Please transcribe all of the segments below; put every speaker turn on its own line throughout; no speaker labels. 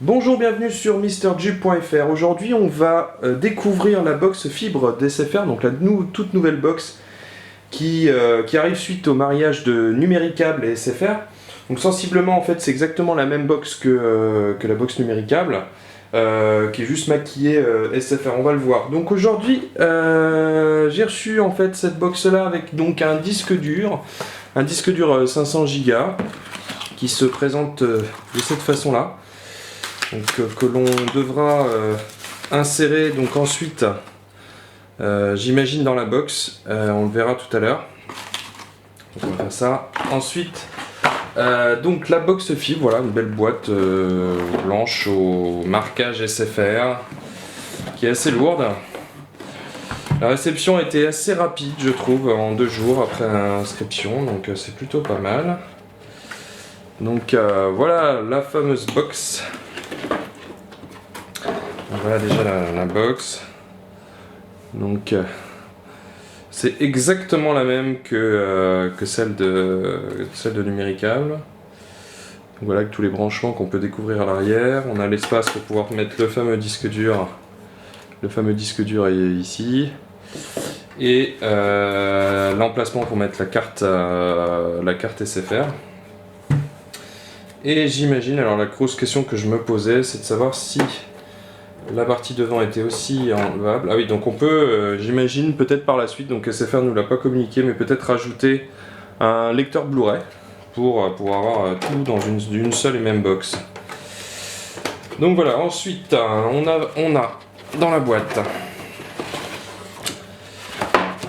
Bonjour, bienvenue sur MrJup.fr. Aujourd'hui, on va découvrir la box fibre d'SFR, donc la toute nouvelle box qui arrive suite au mariage de Numéricable et SFR. Donc sensiblement, en fait, c'est exactement la même box que la box Numéricable, qui est juste maquillée SFR. On va le voir. Donc aujourd'hui, j'ai reçu en fait cette box-là avec donc un disque dur 500 Go qui se présente de cette façon-là. Donc, que l'on devra insérer donc ensuite, j'imagine, dans la box. On le verra tout à l'heure. On va faire ça. Ensuite, donc la box fibre, voilà, une belle boîte blanche au marquage SFR qui est assez lourde. La réception a été assez rapide, je trouve, en 2 jours après inscription, donc c'est plutôt pas mal. Donc voilà la fameuse box. Voilà déjà la box. Donc c'est exactement la même que celle de Numéricable. Voilà, avec tous les branchements qu'on peut découvrir à l'arrière. On a l'espace pour pouvoir mettre le fameux disque dur. Le fameux disque dur est ici. Et l'emplacement pour mettre la carte SFR. Et j'imagine, alors la grosse question que je me posais, c'est de savoir si la partie devant était aussi enlevable. Ah oui, donc on peut, j'imagine, peut-être par la suite, donc SFR ne nous l'a pas communiqué, mais peut-être rajouter un lecteur Blu-ray pour avoir tout dans une seule et même box. Donc voilà, ensuite, on a dans la boîte,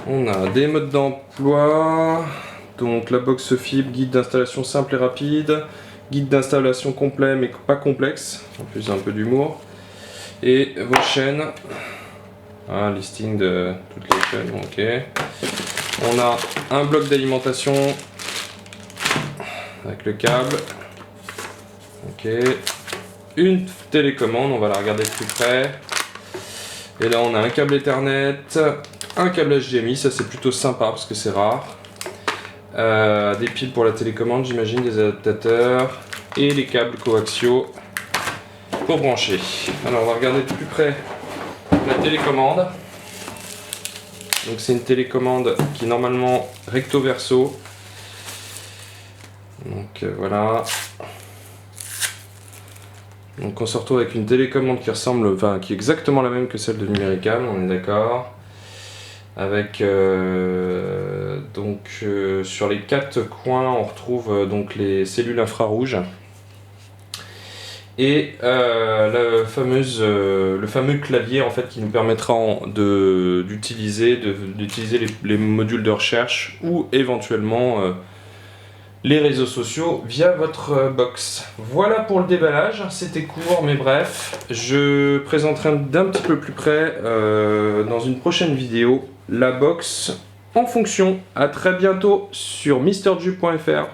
on a des modes d'emploi, donc la box fibre, guide d'installation simple et rapide, guide d'installation complet mais pas complexe, en plus un peu d'humour. Et vos chaînes, listing de toutes les chaînes, ok. On a un bloc d'alimentation avec le câble, ok. Une télécommande, on va la regarder de plus près. Et là on a un câble Ethernet, un câble HDMI, ça c'est plutôt sympa parce que c'est rare. Des piles pour la télécommande, j'imagine, des adaptateurs et les câbles coaxiaux pour brancher. Alors on va regarder de plus près la télécommande. Donc c'est une télécommande qui est normalement recto verso. Donc voilà. Donc on se retrouve avec une télécommande qui ressemble, enfin qui est exactement la même que celle de Numéricable, on est d'accord. Avec sur les 4 coins on retrouve donc les cellules infrarouges. Et le fameux clavier en fait qui nous permettra d'utiliser les modules de recherche ou éventuellement les réseaux sociaux via votre box. Voilà pour le déballage, c'était court mais bref. Je présenterai d'un petit peu plus près dans une prochaine vidéo la box en fonction. À très bientôt sur MrJup.fr.